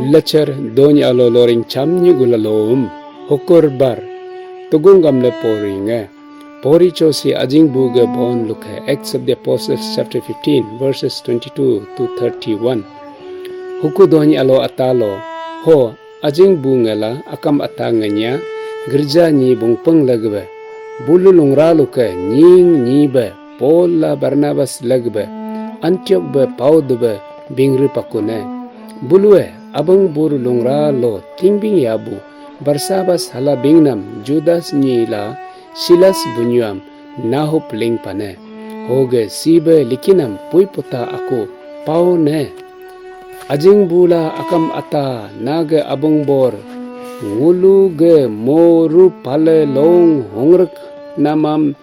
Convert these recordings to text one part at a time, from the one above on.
lecer dony alo loring chamni gulalom hokor bar tugung gamle poringe pori chosi ajing buge bon lukhe. Acts of the Apostles chapter 15 verses 22 to 31. Huku dony alo atalo ho ajing bungela akam atanganya gerja ni bungpeng lagbe bulu lungra lukhe nying nibe Paul la Barnabas lagbe Antioch be Paudbe bingri pakune bulue abang buru lungra lo tingbing yabu Barsabas hala bingnam Judas nyila Silas bunyam nahup ling pane hoge sibe likinam puipota aku pau ne ajing bula akam ata naga abang bor ngulu ge moru pale long hongrak namam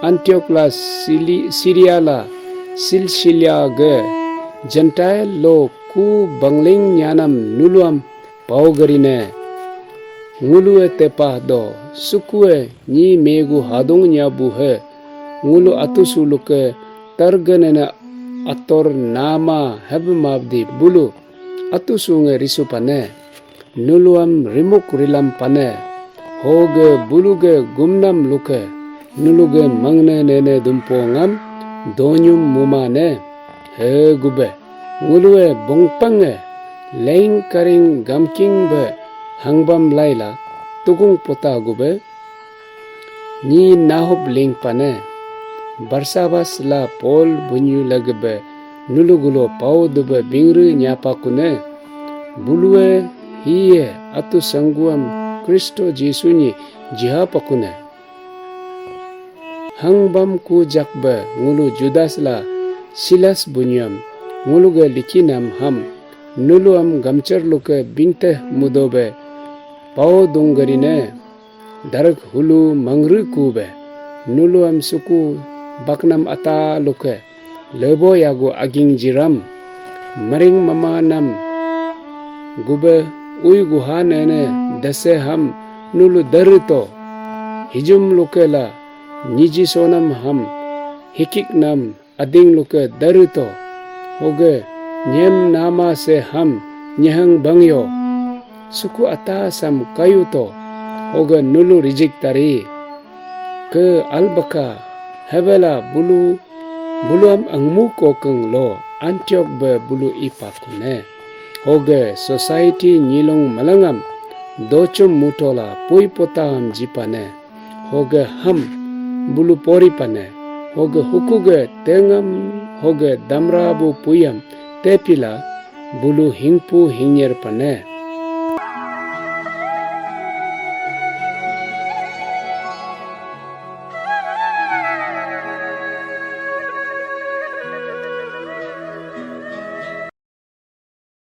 Antioch la Syria la Silsilia ge Gentile lo ku bangling nyanam nuluam paugarine ngulu tepa do sukue ni megu hadung nyabu he ngulu atusuluke targanena ator nama hebmabdi bulu atusunge risupane nuluam rimuk rilam pane hoge buluge gumnam luke nuluge mangne nene dumpongam donyum mumane he gube ngulue bongpange leing karing gamking be hangbam laila tugung pota gube ni nahob ling pane Barsabas la Paul bunyu lagbe nulugulo pau dube bingru nyapa kune bulue hiye atu sanguam Kristo Jesuni jiha pakune hangbam ku jakbe ngulu Judas la Silas bunyam nguluge likinam ham nuluam gamchar luke binte mudobe pau dungarine darak hulu mangru kube nuluam suku baknam ata luke lebo yago aging jiram maring mama nam gube uy guha nene dase ham nulu darito hijum luke la niji sonam ham hikik nam ading luke darito hoge nyem nama se ham nyehang bangyo suku ata sam kayuto hoge nulu rijik tari ke albaka hebela buluam angmu kokeng lo Antioch be bulu ipakune hoge society nyilong malangam dochum mutola pui potaham jipane hoge ham bulu pori pane hoge hukuge tengam hoge damrabu puyam tepila bulu hingpu hinyer pane